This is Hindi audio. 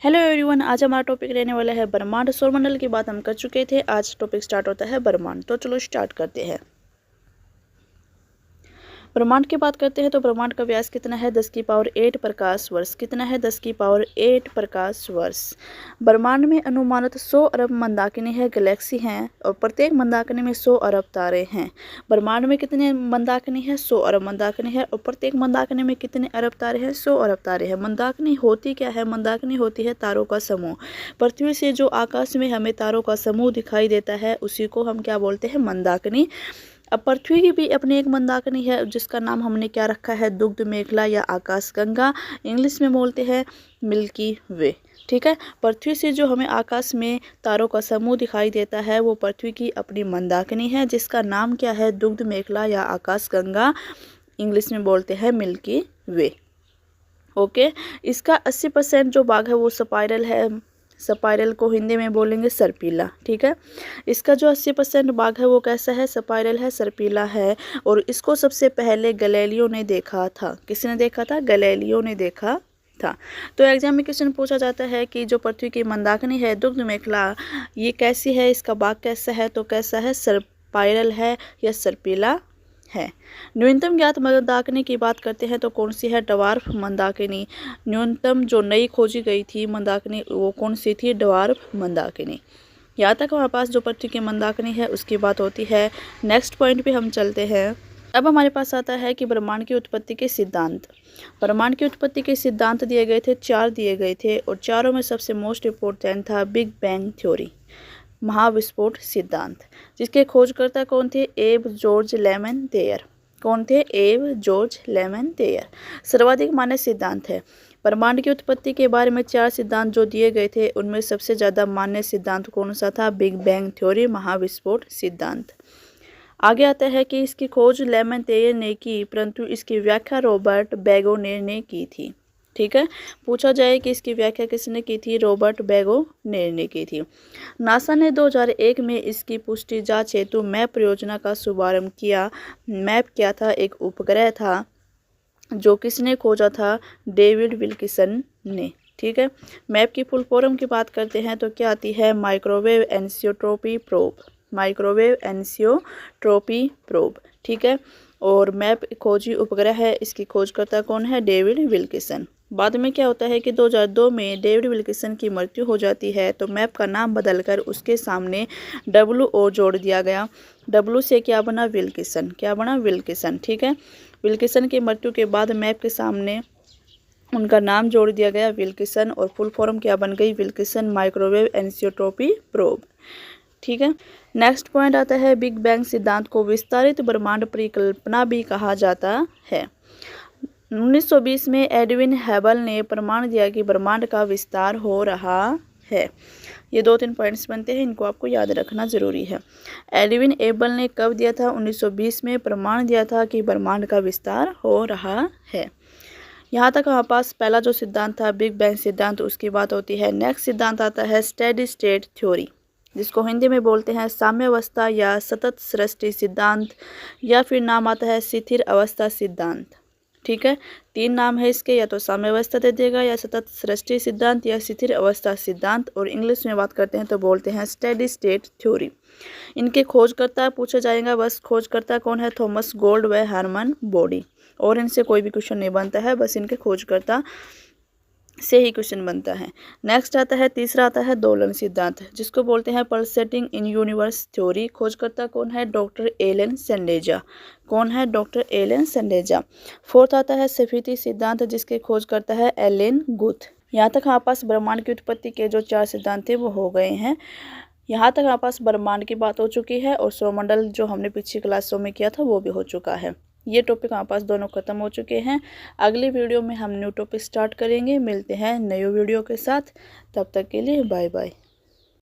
हेलो एवरीवन, आज हमारा टॉपिक रहने वाला है ब्रह्मांड। सौरमंडल की बात हम कर चुके थे। आज टॉपिक स्टार्ट होता है ब्रह्मांड। तो चलो स्टार्ट करते हैं। ब्रह्मांड की बात करते हैं तो ब्रह्मांड का व्यास कितना है? 10 की पावर 8 प्रकाश वर्ष। कितना है? 10 की पावर 8 प्रकाश वर्ष। ब्रह्मांड में अनुमानित 100 अरब मंदाकिनी है, गैलेक्सी हैं, और प्रत्येक मंदाकिनी में 100 अरब तारे हैं। ब्रह्मांड में कितने मंदाकिनी है? 100 अरब मंदाकिनी है, और प्रत्येक मंदाकिनी में कितने अरब तारे हैं? 100 अरब तारे हैं। मंदाकिनी होती क्या है? मंदाकिनी होती है तारों का समूह। पृथ्वी से जो आकाश में हमें तारों का समूह दिखाई देता है उसी को हम क्या बोलते हैं? मंदाकिनी। अब पृथ्वी की भी अपनी एक मंदाकिनी है जिसका नाम हमने क्या रखा है? दुग्ध मेखला या आकाश गंगा। इंग्लिश में बोलते हैं मिल्की वे। ठीक है। पृथ्वी से जो हमें आकाश में तारों का समूह दिखाई देता है वो पृथ्वी की अपनी मंदाकिनी है जिसका नाम क्या है? दुग्ध मेखला या आकाश गंगा। इंग्लिश में बोलते हैं मिल्की वे। ओके। इसका 80% जो भाग है वो स्पाइरल है। स्पाइरल को हिंदी में बोलेंगे सर्पीला। ठीक है। इसका जो 80% भाग है वो कैसा है? स्पाइरल है, सर्पीला है। और इसको सबसे पहले गैलीलियो ने देखा था। किसने देखा था? गैलीलियो ने देखा था। तो एग्जाम में क्वेश्चन पूछा जाता है कि जो पृथ्वी की मंदाकिनी है दुग्ध मेखला, ये कैसी है? इसका भाग कैसा है? तो कैसा है? स्पाइरल है या सर्पीला है। न्यूनतम ज्ञात मंदाकिनी की बात करते हैं तो कौन सी है? ड्वार्फ मंदाकिनी। न्यूनतम जो नई खोजी गई थी मंदाकिनी वो कौन सी थी? ड्वार्फ मंदाकिनी। यहाँ तक हमारे पास जो पृथ्वी की मंदाकिनी है उसकी बात होती है। नेक्स्ट पॉइंट पे हम चलते हैं। अब हमारे पास आता है कि ब्रह्मांड की उत्पत्ति के सिद्धांत। ब्रह्मांड की उत्पत्ति के सिद्धांत दिए गए थे, 4 दिए गए थे, और चारों में सबसे मोस्ट इम्पोर्टेंट था बिग बैंग थ्योरी, महाविस्फोट सिद्धांत, जिसके खोजकर्ता कौन थे? एब जॉर्ज लेमन थेयर। कौन थे? एब जॉर्ज लेमन थेयर। सर्वाधिक मान्य सिद्धांत है। ब्रह्मांड की उत्पत्ति के बारे में 4 सिद्धांत जो दिए गए थे उनमें सबसे ज़्यादा मान्य सिद्धांत कौन सा था? बिग बैंग थ्योरी, महाविस्फोट सिद्धांत। आगे आता है कि इसकी खोज लेमन थेयर ने की परंतु इसकी व्याख्या रॉबर्ट बेगोनेर ने की थी। ठीक है। पूछा जाए कि इसकी व्याख्या किसने की थी? रॉबर्ट बेगोनेर ने की थी। नासा ने 2001 में इसकी पुष्टि जांच हेतु मैप परियोजना का शुभारंभ किया। मैप क्या था? एक उपग्रह था जो किसने खोजा था? डेविड विल्किसन ने। ठीक है। मैप की फुल फॉर्म की बात करते हैं तो क्या आती है? Microwave anisotropy probe. Microwave anisotropy probe. ठीक है। और मैप खोजी उपग्रह है, इसकी खोजकर्ता कौन है? David Wilkinson. बाद में क्या होता है कि 2002 में डेविड विल्किसन की मृत्यु हो जाती है तो मैप का नाम बदलकर उसके सामने WO जोड़ दिया गया। W से क्या बना? विल्किसन। क्या बना? विल्किसन। ठीक है। विल्किसन की मृत्यु के बाद मैप के सामने उनका नाम जोड़ दिया गया विल्किसन, और फुल फॉर्म क्या बन गई? Wilkinson microwave anisotropy probe. ठीक है। नेक्स्ट पॉइंट आता है बिग बैंग सिद्धांत को विस्तारित ब्रह्मांड परिकल्पना भी कहा जाता है। 1920 में एडविन हैबल ने प्रमाण दिया कि ब्रह्मांड का विस्तार हो रहा है। ये 2-3 पॉइंट्स बनते हैं, इनको आपको याद रखना जरूरी है। एडविन हैबल ने कब दिया था? 1920 में प्रमाण दिया था कि ब्रह्मांड का विस्तार हो रहा है। यहाँ तक हमारे पास पहला जो सिद्धांत था बिग बैंग सिद्धांत, उसकी बात होती है। नेक्स्ट सिद्धांत आता है स्टेडी स्टेट थ्योरी, जिसको हिंदी में बोलते हैं साम्यावस्था या सतत सृष्टि सिद्धांत, या फिर नाम आता है स्थिर अवस्था सिद्धांत। ठीक है। 3 नाम है इसके, या तो साम्यावस्था दे देगा, या सतत सृष्टि सिद्धांत, या स्थिर अवस्था सिद्धांत। और इंग्लिश में बात करते हैं तो बोलते हैं स्टेडी स्टेट थ्योरी। इनके खोजकर्ता पूछा जाएगा, बस खोजकर्ता कौन है? थॉमस गोल्ड व हरमन बॉडी। और इनसे कोई भी क्वेश्चन नहीं बनता है, बस इनके खोजकर्ता से ही क्वेश्चन बनता है। नेक्स्ट आता है, तीसरा आता है दोलन सिद्धांत, जिसको बोलते हैं पल्सेटिंग इन यूनिवर्स थ्योरी। खोजकर्ता कौन है? Doctor Allan Sandage. कौन है? Doctor Allan सेंडेजा। फोर्थ आता है सफीती सिद्धांत, जिसके खोजकर्ता है एलेन गुथ। यहाँ तक हमारे पास ब्रह्मांड की उत्पत्ति के जो 4 सिद्धांत थे वो हो गए हैं। यहाँ तक हमारे पास ब्रह्मांड की बात हो चुकी है, और सौरमंडल जो हमने पिछली क्लासों में किया था वो भी हो चुका है। ये टॉपिक हमारे पास दोनों खत्म हो चुके हैं। अगली वीडियो में हम न्यू टॉपिक स्टार्ट करेंगे। मिलते हैं नए वीडियो के साथ। तब तक के लिए बाय बाय।